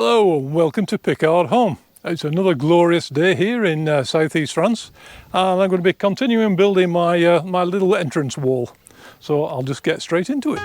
Hello and welcome to Pickard Home. It's another glorious day here in southeast France, and I'm going to be continuing building my my little entrance wall. So I'll just get straight into it.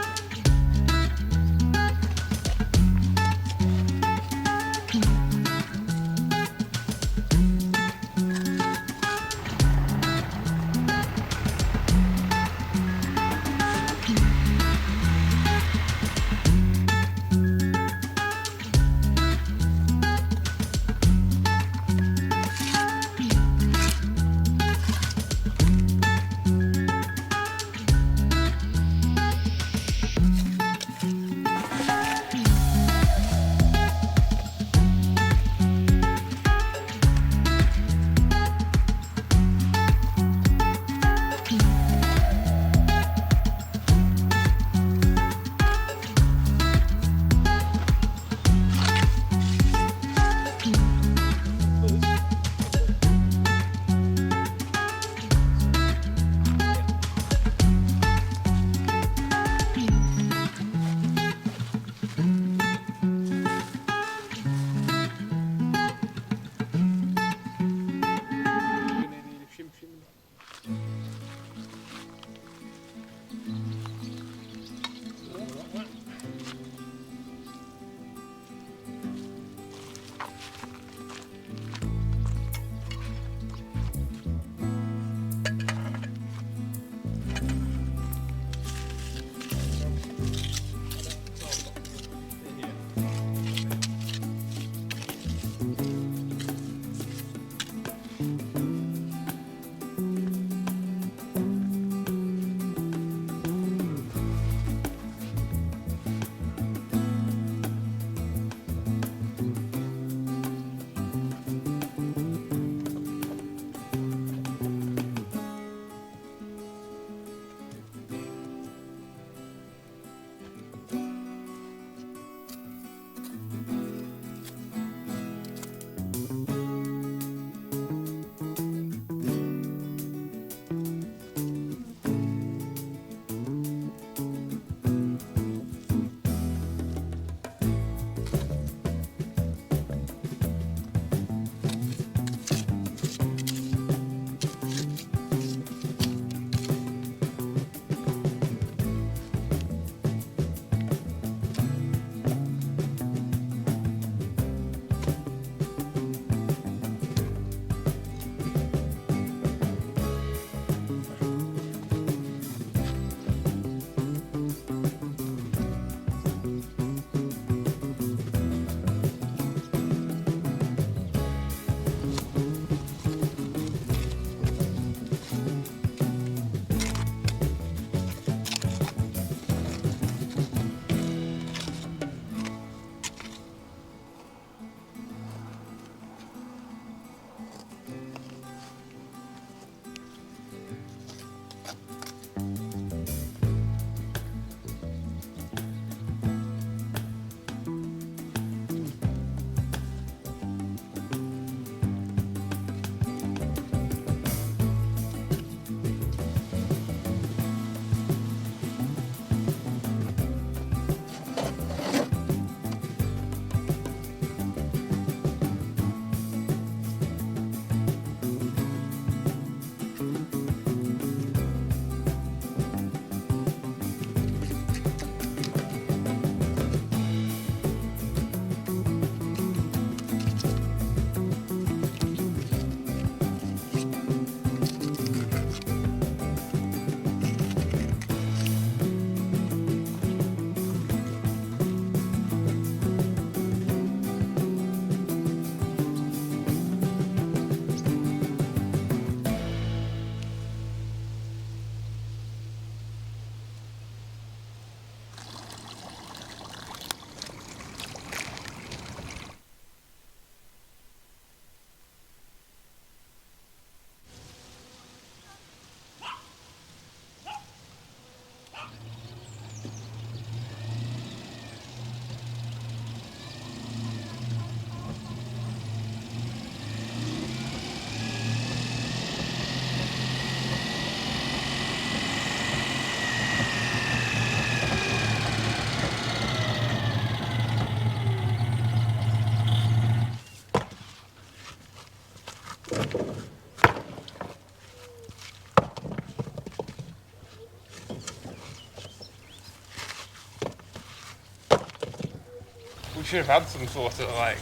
We should have had some sort of like,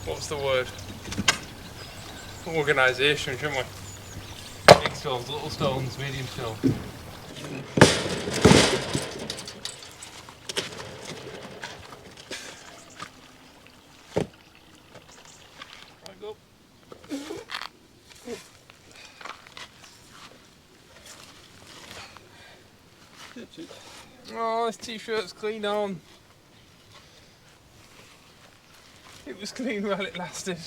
what's the word? Organisation, shouldn't we? Big stones, little stones, medium stones. Right, go. Oh, this t-shirt's clean on. It was clean while it lasted.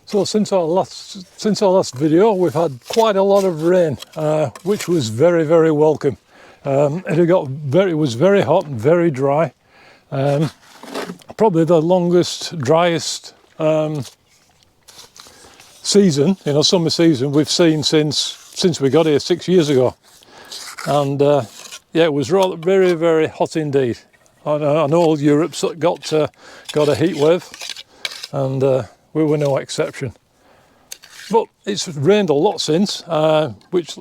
So since our last video, we've had quite a lot of rain, which was very, very welcome. It was very hot and very dry. Probably the longest, driest season, summer season we've seen since we got here 6 years ago. And yeah, it was very, very hot indeed. I know all Europe's got a heat wave, and we were no exception. But it's rained a lot since, which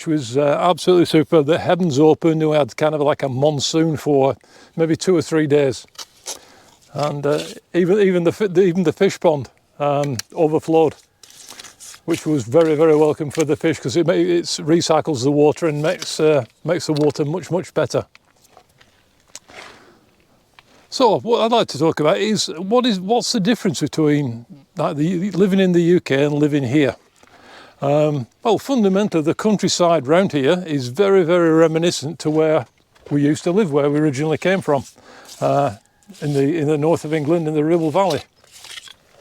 was absolutely super. The heavens opened, we had kind of like a monsoon for maybe 2 or 3 days. And even the fish pond overflowed, which was very, very welcome for the fish, because it recycles the water and makes the water much, much better. So what I'd like to talk about is what's the difference between living in the UK and living here. Well, fundamentally, the countryside round here is very, very reminiscent to where we used to live, where we originally came from, in the north of England, in the Ribble Valley.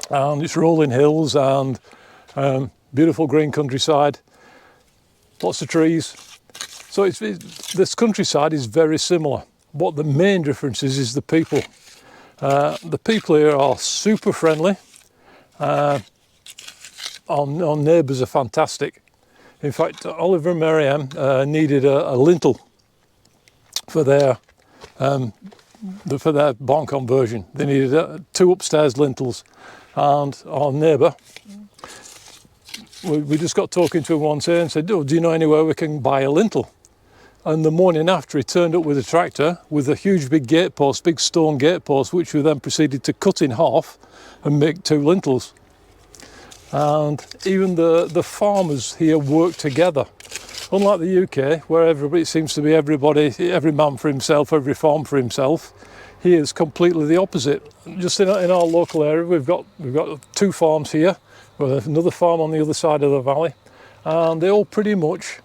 And it's rolling hills and beautiful green countryside, lots of trees. So this countryside is very similar. What the main difference is the people. The people here are super friendly. Our neighbours are fantastic. In fact, Oliver and Marianne needed a lintel for their barn conversion. They needed 2 upstairs lintels, and our neighbour, we just got talking to him one day and said, "Oh, do you know anywhere we can buy a lintel?" And the morning after, he turned up with a tractor with a huge big gatepost, big stone gatepost, which we then proceeded to cut in half and make 2 lintels. And even the farmers here work together. Unlike the UK, where it seems to be every man for himself, every farm for himself, here is completely the opposite. Just in our local area, we've got 2 farms here, with another farm on the other side of the valley, and they all pretty much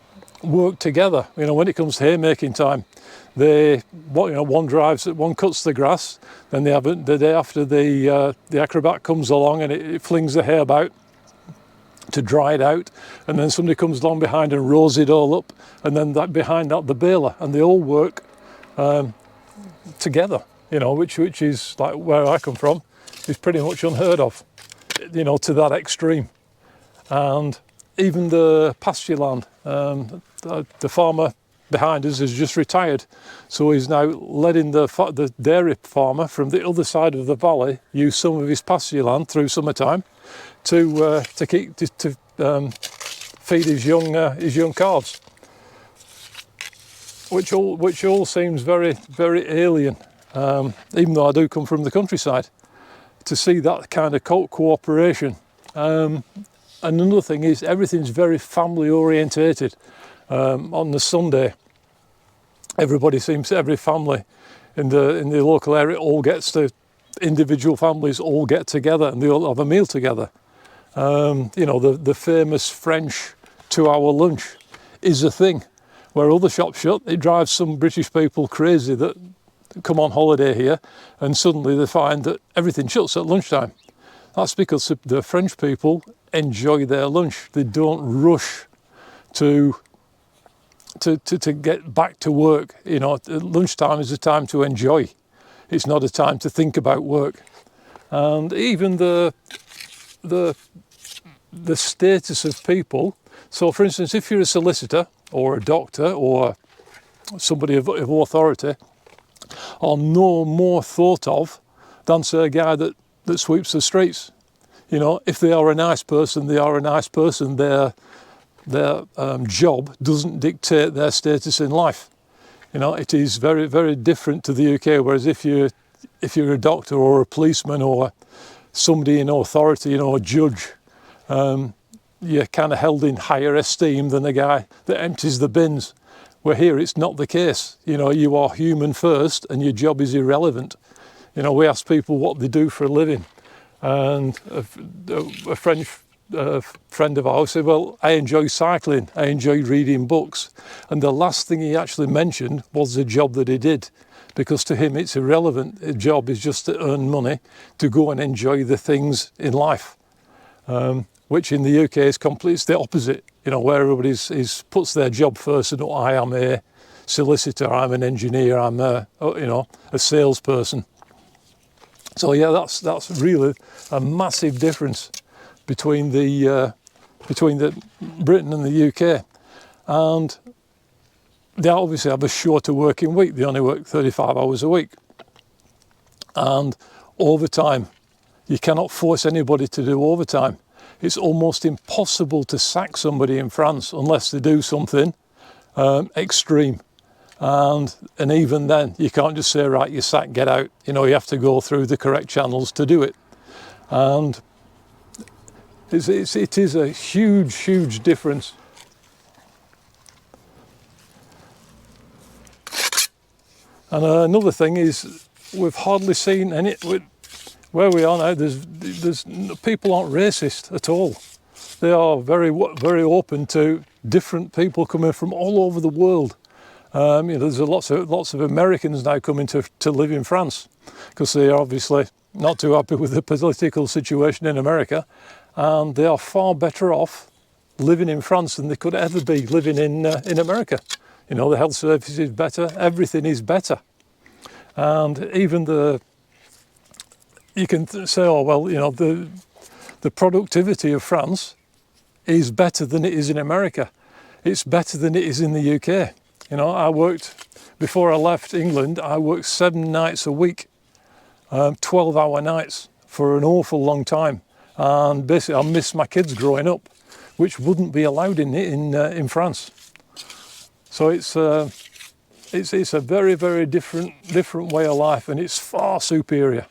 work together. You know, when it comes to haymaking time, one drives it, one cuts the grass, then the day after the acrobat comes along and it flings the hay about to dry it out, and then somebody comes along behind and rows it all up, and then behind that the baler, and they all work together, you know, which is like where I come from, is pretty much unheard of, you know, to that extreme. And even the pasture land, the farmer behind us has just retired, so he's now letting the dairy farmer from the other side of the valley use some of his pasture land through summertime to feed his young calves, which all seems very, very alien. Even though I do come from the countryside, to see that kind of cooperation. And another thing is everything's very family orientated. On the Sunday, every family in the local area individual families all get together and they all have a meal together. You know, the famous French 2-hour lunch is a thing. Where other shops shut, it drives some British people crazy that come on holiday here and suddenly they find that everything shuts at lunchtime. That's because the French people enjoy their lunch. They don't rush to get back to work. You know, lunchtime is a time to enjoy. It's not a time to think about work. And even the status of people. So for instance, if you're a solicitor or a doctor or somebody of authority, are no more thought of than say a guy that sweeps the streets. You know, if they are a nice person, they are a nice person. Their job doesn't dictate their status in life. You know, it is very, very different to the UK. Whereas if you're a doctor or a policeman or somebody in authority, you know, a judge, you're kind of held in higher esteem than the guy that empties the bins. Where here it's not the case. You know, you are human first and your job is irrelevant. You know, we ask people what they do for a living. And a French friend of ours said, well, I enjoy cycling, I enjoy reading books. And the last thing he actually mentioned was the job that he did. Because to him it's irrelevant. His job is just to earn money, to go and enjoy the things in life. Which in the UK is completely the opposite, you know, where everybody puts their job first. And I am a solicitor, I'm an engineer, I'm a salesperson. So yeah, that's really a massive difference between the Britain and the UK. And they obviously have a shorter working week. They only work 35 hours a week. And overtime, you cannot force anybody to do overtime. It's almost impossible to sack somebody in France unless they do something extreme. And even then, you can't just say, right, you're sacked, get out. You know, you have to go through the correct channels to do it. And it is a huge, huge difference. And another thing is, we've hardly seen any. Where we are now, there's people aren't racist at all. They are very, very open to different people coming from all over the world. You know, there's lots of Americans now coming to live in France because they are obviously not too happy with the political situation in America, and they are far better off living in France than they could ever be living in America. You know, the health service is better, everything is better, and even you can say, oh well, you know, the productivity of France is better than it is in America. It's better than it is in the UK. You know, before I left England, I worked 7 nights a week, 12-hour nights for an awful long time. And basically I missed my kids growing up, which wouldn't be allowed in France. So it's a very, very different way of life, and it's far superior.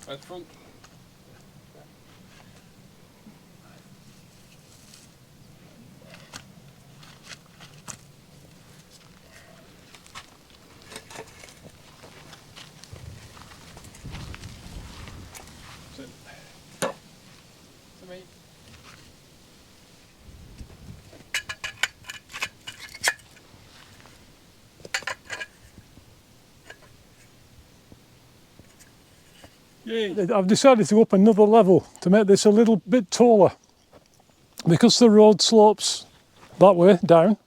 Right front. To me. I've decided to go up another level to make this a little bit taller. Because the road slopes that way down,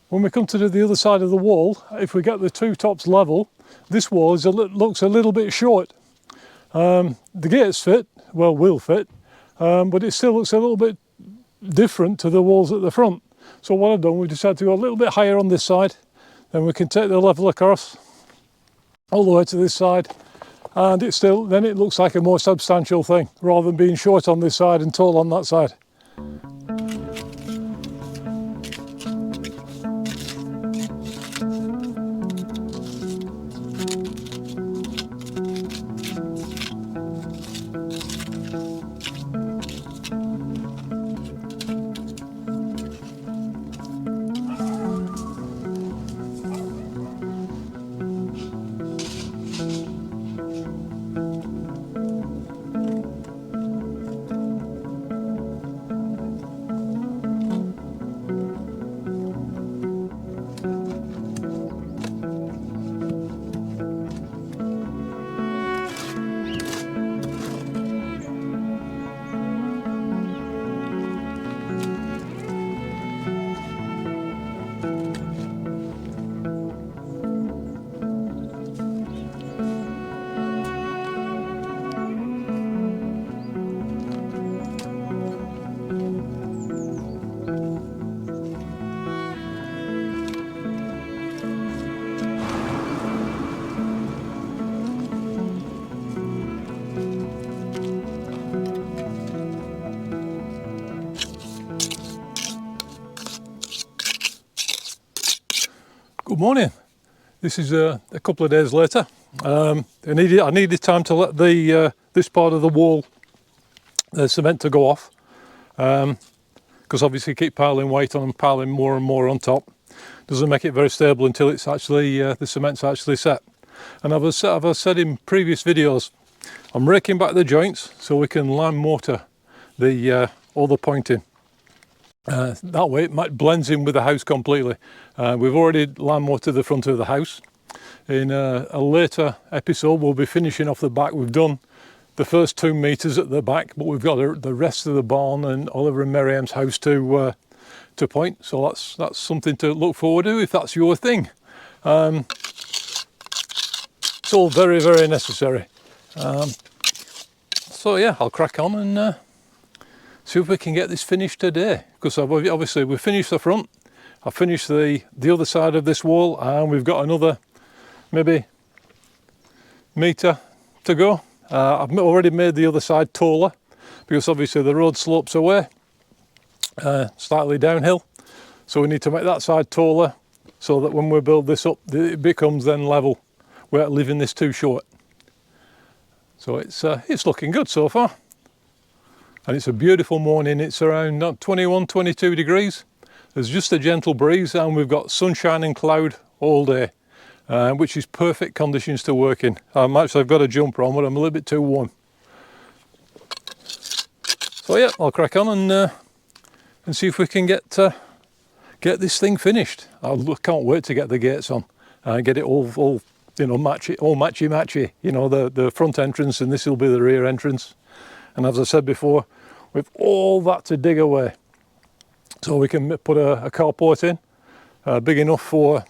when we come to the other side of the wall, if we get the two tops level, this wall looks a little bit short. The gates fit, well, will fit, but it still looks a little bit different to the walls at the front. So what I've done, we've decided to go a little bit higher on this side, then we can take the level across all the way to this side, and then it looks like a more substantial thing rather than being short on this side and tall on that side. Good morning. This is a couple of days later. I needed time to let this part of the wall, the cement, to go off, because obviously keep piling weight on and piling more and more on top doesn't make it very stable until it's actually the cement's actually set. And as I've said in previous videos, I'm raking back the joints so we can lime mortar all the pointing. That way it blends in with the house completely. We've already lime mortared the front of the house. In a later episode we'll be finishing off the back. We've done the first 2 meters at the back, but we've got the rest of the barn and Oliver and Miriam's house to point. So that's something to look forward to if that's your thing. It's all very, very necessary. So yeah, I'll crack on and see if we can get this finished today, because obviously we've finished the front, I've finished the other side of this wall, and we've got another maybe metre to go. I've already made the other side taller because obviously the road slopes away slightly downhill, so we need to make that side taller so that when we build this up it becomes then level without leaving this too short. So it's looking good so far. And it's a beautiful morning. It's around 21, 22 degrees. There's just a gentle breeze and we've got sunshine and cloud all day, which is perfect conditions to work in. I've got a jumper on, but I'm a little bit too warm. So yeah, I'll crack on and see if we can get this thing finished. I can't wait to get the gates on and get it all matchy. You know, the front entrance, and this will be the rear entrance. And as I said before, with all that to dig away, so we can put a carport in, big enough for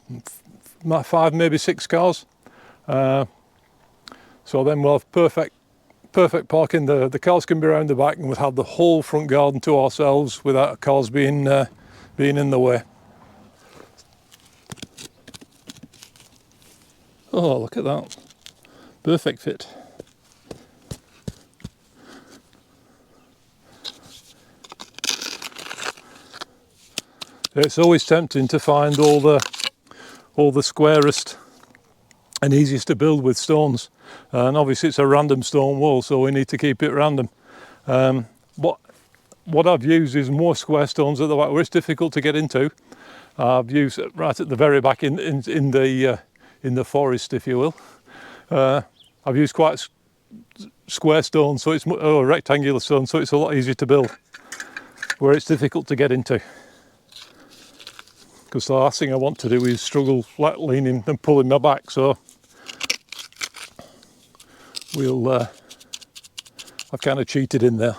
5, maybe 6 cars. So then we'll have perfect parking. The cars can be around the back, and we'll have the whole front garden to ourselves without cars being in the way. Oh, look at that. Perfect fit. It's always tempting to find all the squarest and easiest to build with stones. And obviously it's a random stone wall, so we need to keep it random. What I've used is more square stones at the back where it's difficult to get into. I've used it right at the very back in the forest, if you will. I've used quite square stones, so it's rectangular stones, so it's a lot easier to build where it's difficult to get into. Because the last thing I want to do is struggle flat leaning and pulling my back, so I've kind of cheated in there.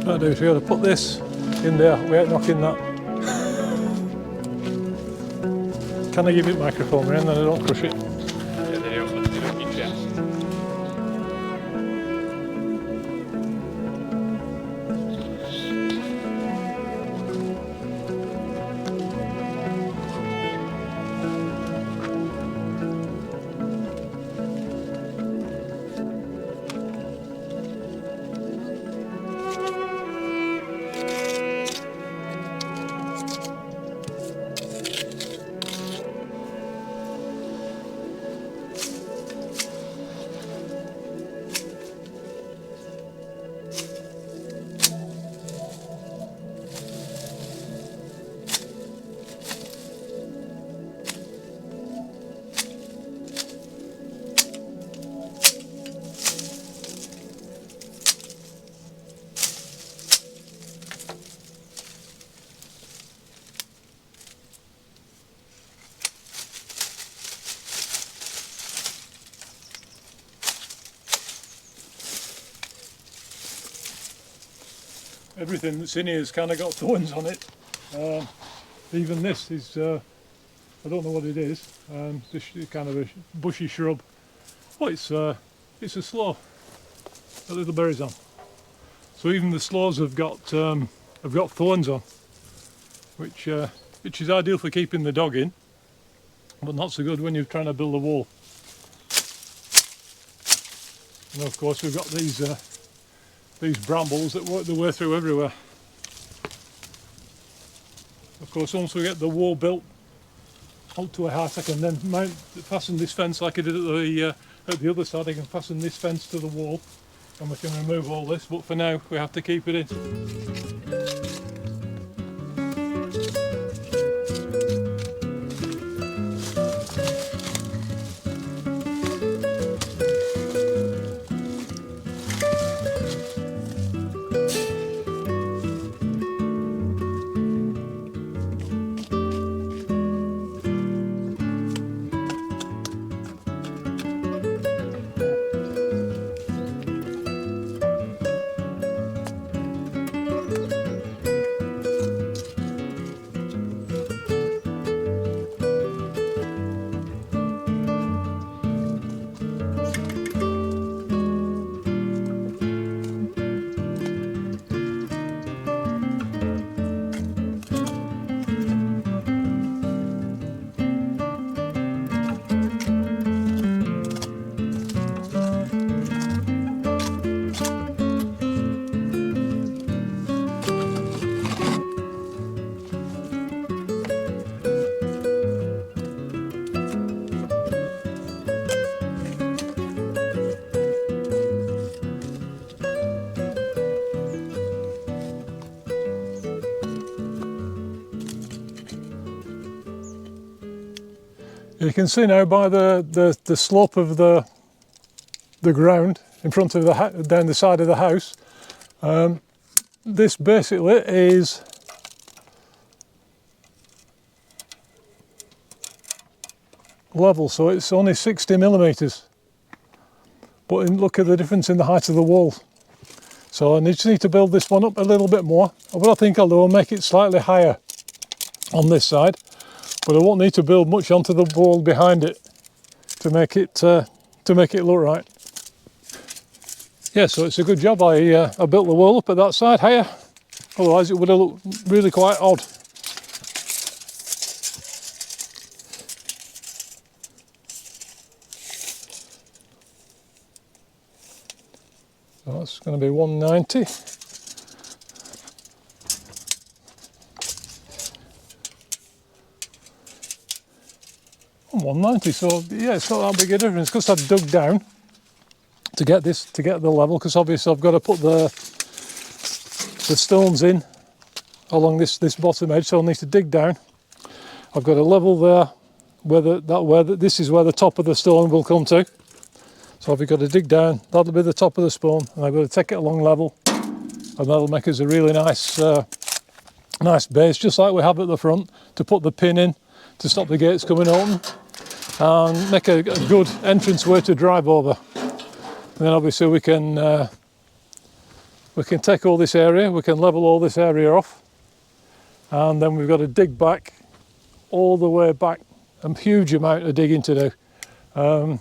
What I do is we got to put this in there. We ain't knocking that. Can I give it microphone and then I don't crush it? Yeah, they don't eat chest. Everything that's in here has kind of got thorns on it. Even this is, I don't know what it is. This is kind of a bushy shrub. Oh, it's a sloe. Got little berries on. So even the sloes have got thorns on, which is ideal for keeping the dog in, but not so good when you're trying to build a wall. And of course we've got these brambles that work their way through everywhere. Of course, once we get the wall built up to a height, I can then fasten this fence like I did at the other side. I can fasten this fence to the wall and we can remove all this, but for now we have to keep it in. You can see now by the slope of the ground in front of down the side of the house. This basically is level, so it's only 60 millimeters. But look at the difference in the height of the wall. So I just need to build this one up a little bit more. What I think I'll do, I'll make it slightly higher on this side, but I won't need to build much onto the wall behind it to make it look right. Yeah, so it's a good job I built the wall up at that side higher. Otherwise it would have looked really quite odd. So that's going to be 190. And 190, so yeah, it's not that big a difference because I've dug down to get the level, because obviously I've got to put the stones in along this bottom edge, so I'll need to dig down. I've got a level there this is where the top of the stone will come to. So I've got to dig down, that'll be the top of the stone, and I've got to take it along level, and that'll make us a really nice nice base, just like we have at the front, to put the pin in to stop the gates coming open, and make a good entrance way to drive over. And then obviously we can take all this area, we can level all this area off, and then we've got to dig back all the way back, a huge amount of digging to do.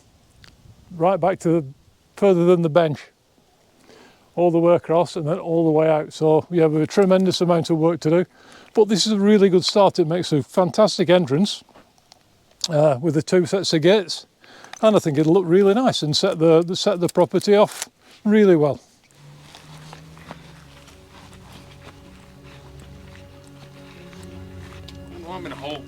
Right back to further than the bench, all the way across and then all the way out. So yeah, we have a tremendous amount of work to do, but this is a really good start. It makes a fantastic entrance with the two sets of gates, and I think it'll look really nice and set the property off really well. I'm in a hole.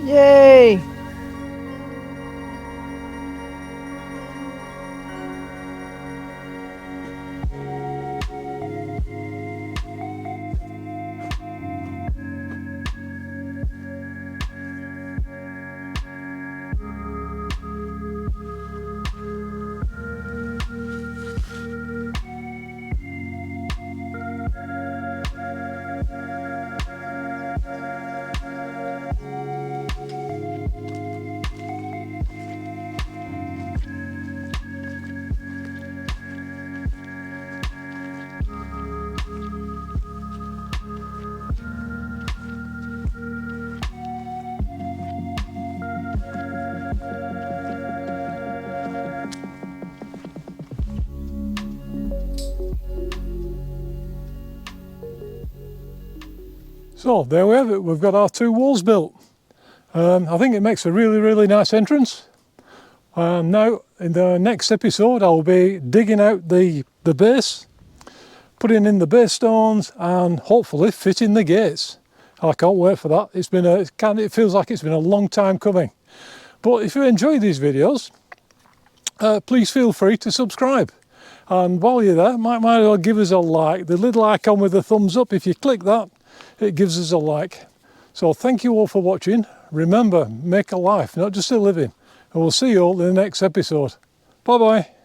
Yay! So there we have it, we've got our two walls built. I think it makes a really nice entrance. Now in the next episode I'll be digging out the base, putting in the base stones and hopefully fitting the gates. I can't wait for that. It feels like it's been a long time coming. But if you enjoy these videos, please feel free to subscribe. And while you're there, might as well give us a like. The little icon with the thumbs up, if you click that, it gives us a like. So thank you all for watching. Remember, make a life, not just a living. And we'll see you all in the next episode. Bye bye.